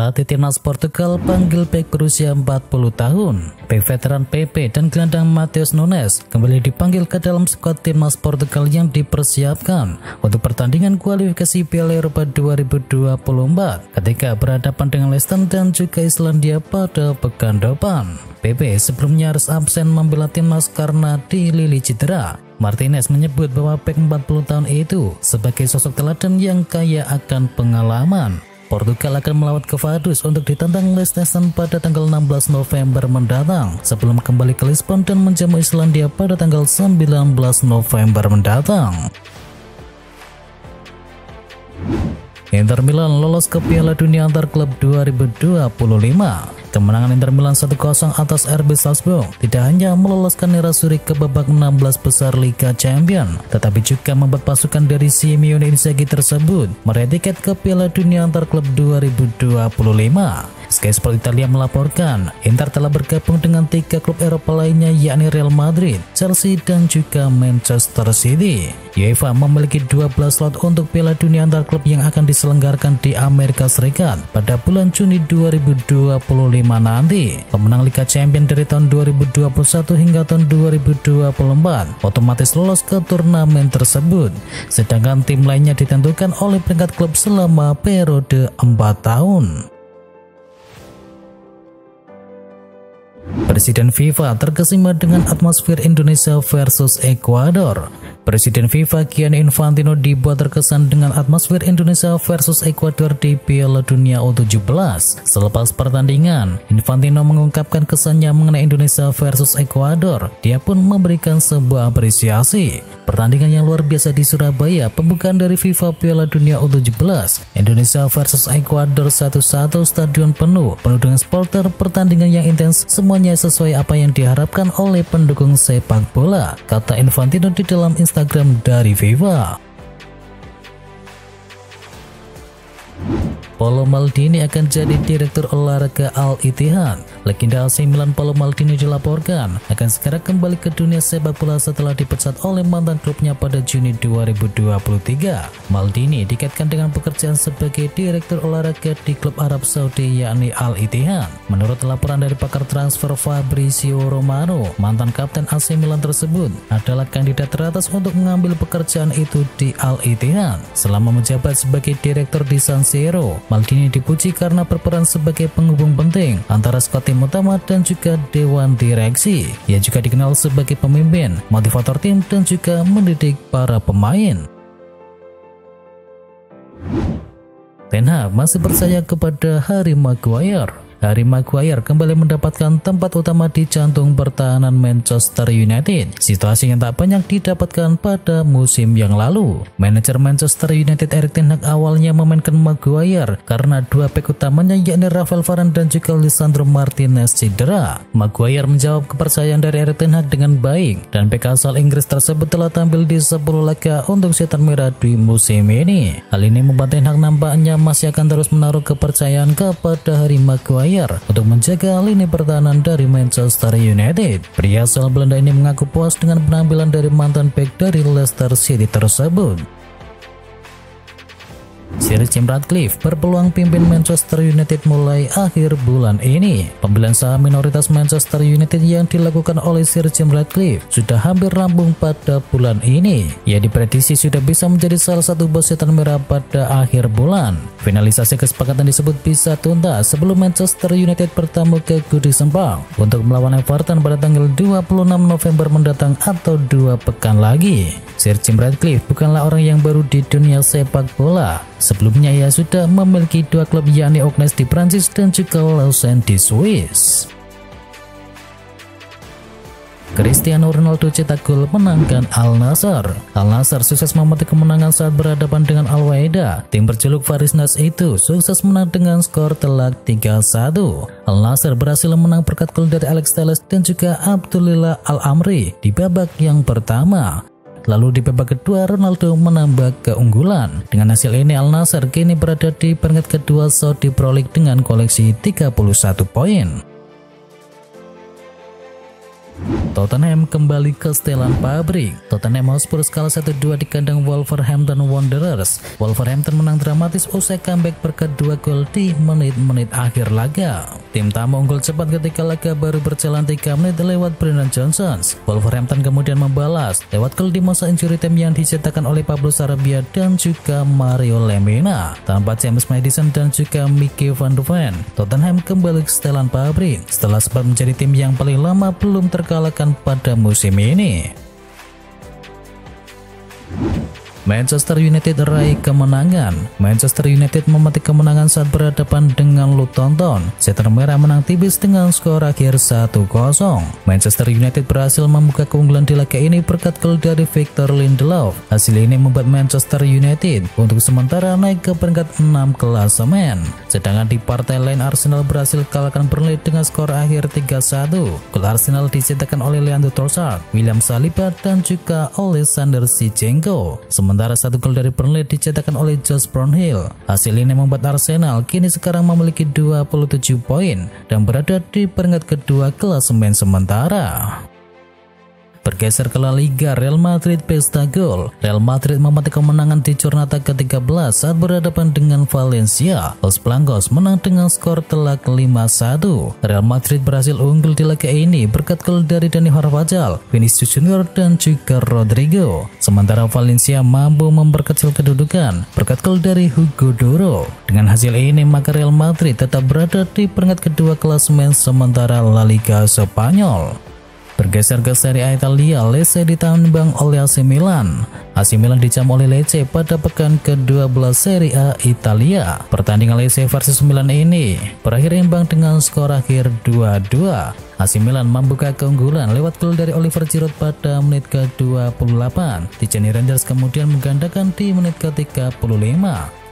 Pelatih timnas Portugal panggil bek berusia 40 tahun. Bek veteran PP dan gelandang Matheus Nunes kembali dipanggil ke dalam skuad timnas Portugal yang dipersiapkan untuk pertandingan kualifikasi Piala Eropa 2024 ketika berhadapan dengan Leicester dan juga Islandia pada pekan depan. PP sebelumnya harus absen membela timnas karena dilili cedera. Martinez menyebut bahwa bek 40 tahun itu sebagai sosok teladan yang kaya akan pengalaman. Portugal akan melawat ke Vaduz untuk ditantang Liechtenstein pada tanggal 16 November mendatang sebelum kembali ke Lisbon dan menjamu Islandia pada tanggal 19 November mendatang. Inter Milan lolos ke Piala Dunia Antar Klub 2025. Kemenangan Inter Milan 1-0 atas RB Salzburg tidak hanya meloloskan Nerazzurri ke babak 16 besar Liga Champions, tetapi juga membuat pasukan dari Simeone Inzaghi tersebut meraih tiket ke Piala Dunia Antar Klub 2025. Sky Sport Italia melaporkan, Inter telah bergabung dengan 3 klub Eropa lainnya yakni Real Madrid, Chelsea, dan juga Manchester City. UEFA memiliki 12 slot untuk Piala Dunia Antar Klub yang akan diselenggarakan di Amerika Serikat pada bulan Juni 2025 nanti. Pemenang Liga Champions dari tahun 2021 hingga tahun 2024 otomatis lolos ke turnamen tersebut, sedangkan tim lainnya ditentukan oleh peringkat klub selama periode 4 tahun. Presiden FIFA terkesima dengan atmosfer Indonesia versus Ekuador. Presiden FIFA Gianni Infantino dibuat terkesan dengan atmosfer Indonesia versus Ekuador di Piala Dunia U17. Selepas pertandingan, Infantino mengungkapkan kesannya mengenai Indonesia versus Ekuador. Dia pun memberikan sebuah apresiasi. Pertandingan yang luar biasa di Surabaya, pembukaan dari FIFA Piala Dunia U17. Indonesia versus Ekuador 1-1, stadion penuh dengan supporter, pertandingan yang intens, semuanya sesuai apa yang diharapkan oleh pendukung sepak bola, kata Infantino di dalam Instagram dari FIFA. Paolo Maldini akan jadi direktur olahraga Al-Ittihad. Legenda AC Milan Paolo Maldini dilaporkan akan segera kembali ke dunia sepak bola setelah dipecat oleh mantan klubnya pada Juni 2023. Maldini dikaitkan dengan pekerjaan sebagai direktur olahraga di klub Arab Saudi yakni Al-Ittihad. Menurut laporan dari pakar transfer Fabrizio Romano, mantan kapten AC Milan tersebut adalah kandidat teratas untuk mengambil pekerjaan itu di Al-Ittihad. Selama menjabat sebagai direktur di San Siro, Maldini dipuji karena berperan sebagai penghubung penting antara skuad tim utama dan juga dewan direksi. Ia juga dikenal sebagai pemimpin, motivator tim, dan juga mendidik para pemain. Ten Hag masih percaya kepada Harry Maguire. Harry Maguire kembali mendapatkan tempat utama di jantung pertahanan Manchester United. Situasi yang tak banyak didapatkan pada musim yang lalu. Manajer Manchester United Erik ten Hag awalnya memainkan Maguire karena dua bek utamanya yakni Rafael Varane dan juga Lisandro Martinez cedera. Maguire menjawab kepercayaan dari Erik ten Hag dengan baik dan bek asal Inggris tersebut telah tampil di 10 laga untuk Setan Merah di musim ini. Hal ini membuat ten Hag nampaknya masih akan terus menaruh kepercayaan kepada Harry Maguire untuk menjaga lini pertahanan dari Manchester United. Pria asal Belanda ini mengaku puas dengan penampilan dari mantan bek dari Leicester City tersebut. Sir Jim Ratcliffe berpeluang pimpin Manchester United mulai akhir bulan ini. Pembelian saham minoritas Manchester United yang dilakukan oleh Sir Jim Ratcliffe sudah hampir rampung pada bulan ini. Ia diprediksi sudah bisa menjadi salah satu bos Setan Merah pada akhir bulan. Finalisasi kesepakatan disebut bisa tuntas sebelum Manchester United bertamu ke Goodison Park untuk melawan Everton pada tanggal 26 November mendatang atau 2 pekan lagi. Sir Jim Ratcliffe bukanlah orang yang baru di dunia sepak bola. Sebelumnya ia sudah memiliki 2 klub yakni Ognes di Prancis dan juga Lausanne di Swiss. Cristiano Ronaldo cetak gol menangkan Al Nassr. Al Nassr sukses memetik kemenangan saat berhadapan dengan Al Wahda. Tim berjuluk Faris Nas itu sukses menang dengan skor telak 3-1. Al Nassr berhasil menang berkat gol dari Alex Telles dan juga Abdulillah Al-Amri di babak yang pertama. Lalu di babak kedua Ronaldo menambah keunggulan. Dengan hasil ini Al Nassr kini berada di peringkat kedua Saudi Pro League dengan koleksi 31 poin. Tottenham kembali ke setelan pabrik. Tottenham Hotspur kalah 1-2 di kandang Wolverhampton Wanderers. Wolverhampton menang dramatis usai comeback berkat 2 gol di menit-menit akhir laga. Tim tamu unggul cepat ketika laga baru berjalan 3 menit lewat Brennan Johnson. Wolverhampton kemudian membalas lewat gol di masa injury time yang dicetakkan oleh Pablo Sarabia dan juga Mario Lemina. Tanpa James Maddison dan juga Mickey van de Ven, Tottenham kembali ke setelan pabrik setelah sempat menjadi tim yang paling lama belum terkalahkan pada musim ini. Manchester United raih kemenangan. Manchester United memetik kemenangan saat berhadapan dengan Luton Town. Setter merah menang tipis dengan skor akhir 1-0. Manchester United berhasil membuka keunggulan di laga ini berkat gol dari Victor Lindelof. Hasil ini membuat Manchester United untuk sementara naik ke peringkat 6 klasemen. Sedangkan di partai lain Arsenal berhasil kalahkan Burnley dengan skor akhir 3-1. Gol Arsenal dicetakkan oleh Leandro Trossard, William Saliba dan juga Alexander Zinchenko. Sementara 1 gol dari Burnley dicetakkan oleh Josh Brownhill. Hasil ini membuat Arsenal kini sekarang memiliki 27 poin dan berada di peringkat kedua klasemen sementara. Bergeser ke La Liga, Real Madrid pesta gol. Real Madrid memetik kemenangan di Jornada ke-13 saat berhadapan dengan Valencia. Los Blancos menang dengan skor telak 5-1. Real Madrid berhasil unggul di laga ini berkat gol dari Dani Carvajal, Vinicius Junior dan juga Rodrigo. Sementara Valencia mampu memperkecil kedudukan berkat gol dari Hugo Duro. Dengan hasil ini maka Real Madrid tetap berada di peringkat kedua klasemen sementara La Liga Spanyol. Bergeser ke Serie A Italia, Lecce ditambang oleh AC Milan. AC Milan dicam oleh Lecce pada pekan ke-12 Serie A Italia. Pertandingan Lecce versus Milan ini berakhir imbang dengan skor akhir 2-2. AC Milan membuka keunggulan lewat gol dari Oliver Giroud pada menit ke-28. Tijani Rangers kemudian menggandakan di menit ke-35.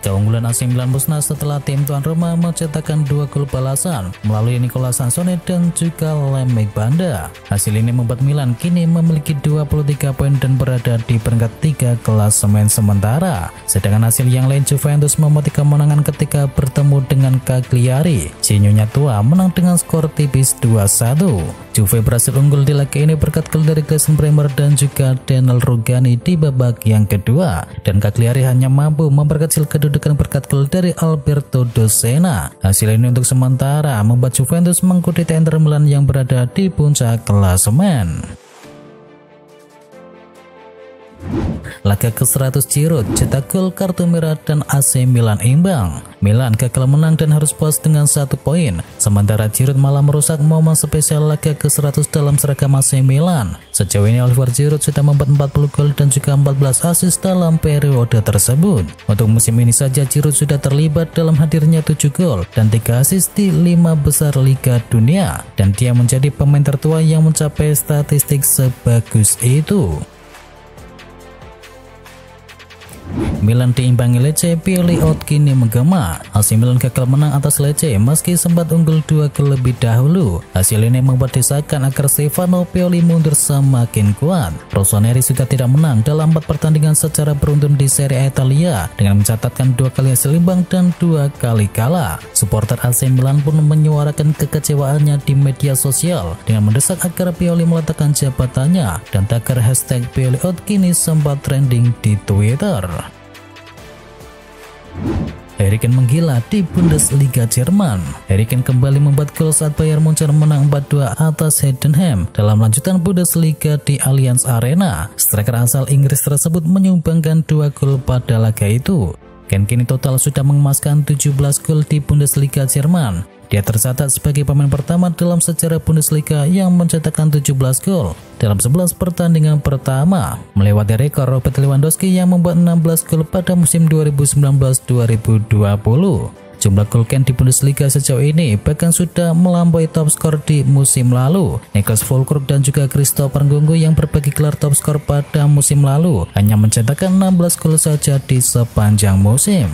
Keunggulan AC Milan musnah setelah tim tuan rumah mencetakkan 2 gol balasan melalui Nicolas Sansone dan juga Lemek Banda. Hasil ini membuat Milan kini memiliki 23 poin dan berada di peringkat 3 klasemen sementara. Sedangkan hasil yang lain, Juventus memetik kemenangan ketika bertemu dengan Cagliari. Sinyonya tua menang dengan skor tipis 2-1. Juve berhasil unggul di laga ini berkat gol dari Gleison Bremer dan juga Daniel Rugani di babak yang kedua. Dan Cagliari hanya mampu memperkecil kedudukan berkat gol dari Alberto Dossena. Hasil ini untuk sementara membuat Juventus mengikuti Inter Milan yang berada di puncak klasemen. Laga ke-100 Giroud cetak gol, kartu merah dan AC Milan imbang. Milan gagal menang dan harus puas dengan 1 poin. Sementara Giroud malah merusak momen spesial laga ke-100 dalam seragam AC Milan. Sejauh ini Oliver Giroud sudah membuat 40 gol dan juga 14 assist dalam periode tersebut. Untuk musim ini saja Giroud sudah terlibat dalam hadirnya 7 gol dan 3 assist di 5 besar Liga Dunia. Dan dia menjadi pemain tertua yang mencapai statistik sebagus itu. Milan diimbangi Lecce, Pioli out kini menggema. AC Milan gagal menang atas Lecce meski sempat unggul 2 gol lebih dahulu. Hasil ini membuat desakan agar Stefano Pioli mundur semakin kuat. Rossoneri sudah tidak menang dalam 4 pertandingan secara beruntun di Serie A Italia dengan mencatatkan 2 kali hasil imbang dan 2 kali kalah. Supporter AC Milan pun menyuarakan kekecewaannya di media sosial dengan mendesak agar Pioli meletakkan jabatannya, dan tagar hashtag Pioli out kini sempat trending di Twitter. Harry Kane menggila di Bundesliga Jerman. Harry Kane kembali membuat gol saat Bayern Munchen menang 4-2 atas Heidenheim dalam lanjutan Bundesliga di Allianz Arena. Striker asal Inggris tersebut menyumbangkan 2 gol pada laga itu. Kane kini total sudah mengemaskan 17 gol di Bundesliga Jerman. Dia tercatat sebagai pemain pertama dalam sejarah Bundesliga yang mencetakkan 17 gol dalam 11 pertandingan pertama, melewati rekor Robert Lewandowski yang membuat 16 gol pada musim 2019-2020. Jumlah gol Kane di Bundesliga sejauh ini bahkan sudah melampaui top skor di musim lalu. Niklas Füllkrug dan juga Christopher Nkunku yang berbagi gelar top skor pada musim lalu hanya mencetakkan 16 gol saja di sepanjang musim.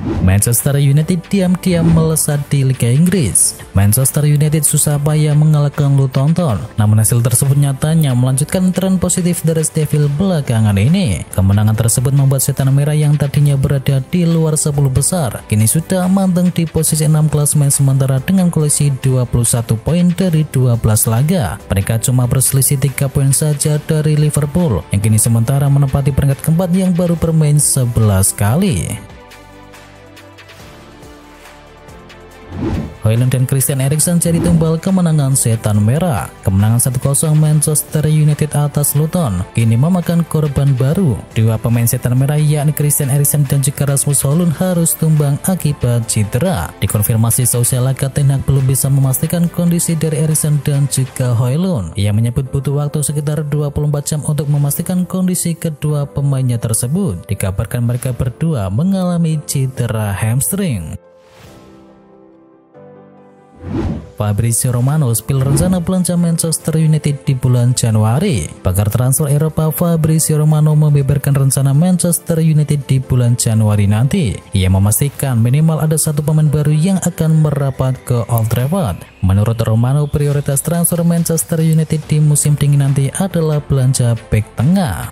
Manchester United diam-diam melesat di Liga Inggris. Manchester United susah payah mengalahkan Luton Town, namun hasil tersebut nyatanya melanjutkan tren positif dari Devil belakangan ini. Kemenangan tersebut membuat Setan Merah yang tadinya berada di luar 10 besar, kini sudah manteng di posisi 6 klasemen sementara dengan koleksi 21 poin dari 12 laga. Mereka cuma berselisih 3 poin saja dari Liverpool, yang kini sementara menempati peringkat keempat yang baru bermain 11 kali. Højlund dan Christian Eriksen jadi tumbal kemenangan Setan Merah. Kemenangan 1-0 Manchester United atas Luton kini memakan korban baru. Dua pemain Setan Merah yakni Christian Eriksen dan juga Rasmus Højlund harus tumbang akibat cedera. Dikonfirmasi sosial laga, Ten Hag belum bisa memastikan kondisi dari Eriksen dan juga Højlund. Ia menyebut butuh waktu sekitar 24 jam untuk memastikan kondisi kedua pemainnya tersebut. Dikabarkan mereka berdua mengalami cedera hamstring. Fabrizio Romano spill rencana belanja Manchester United di bulan Januari. Pakar transfer Eropa Fabrizio Romano membeberkan rencana Manchester United di bulan Januari nanti. Ia memastikan minimal ada satu pemain baru yang akan merapat ke Old Trafford. Menurut Romano, prioritas transfer Manchester United di musim dingin nanti adalah belanja bek tengah.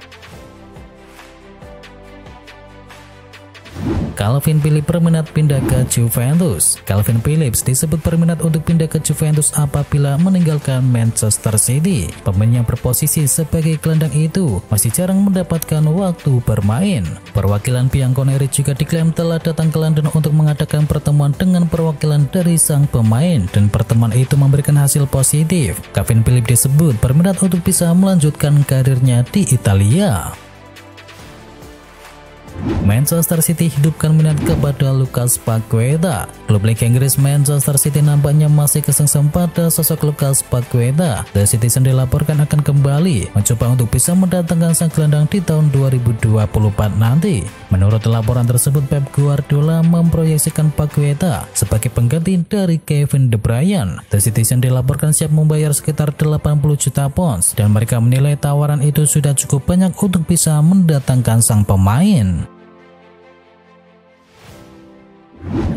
Calvin Phillips berminat pindah ke Juventus. Calvin Phillips disebut berminat untuk pindah ke Juventus apabila meninggalkan Manchester City. Pemain yang berposisi sebagai gelandang itu masih jarang mendapatkan waktu bermain. Perwakilan Bianconeri juga diklaim telah datang ke London untuk mengadakan pertemuan dengan perwakilan dari sang pemain, dan pertemuan itu memberikan hasil positif. Calvin Phillips disebut berminat untuk bisa melanjutkan karirnya di Italia. Manchester City hidupkan minat kepada Lucas Paqueta. Klub Liga Inggris Manchester City nampaknya masih kesengsem pada sosok Lucas Paqueta. The Citizen dilaporkan akan kembali mencoba untuk bisa mendatangkan sang gelandang di tahun 2024 nanti. Menurut laporan tersebut, Pep Guardiola memproyeksikan Paqueta sebagai pengganti dari Kevin De Bruyne. The Citizen dilaporkan siap membayar sekitar 80 juta pounds dan mereka menilai tawaran itu sudah cukup banyak untuk bisa mendatangkan sang pemain.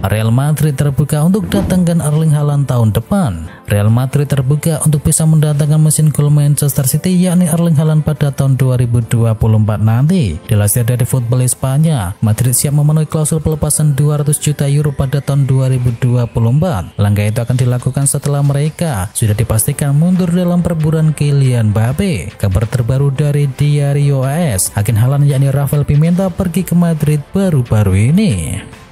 Real Madrid terbuka untuk datangkan Erling Haaland tahun depan. Real Madrid terbuka untuk bisa mendatangkan mesin gol Manchester City yakni Erling Haaland pada tahun 2024 nanti. Dilansir dari Football Espanya, Madrid siap memenuhi klausul pelepasan 200 juta euro pada tahun 2024. Langkah itu akan dilakukan setelah mereka sudah dipastikan mundur dalam perburuan Kylian Mbappe. Kabar terbaru dari Diario AS, agen Haaland yakni Rafael Pimenta pergi ke Madrid baru-baru ini.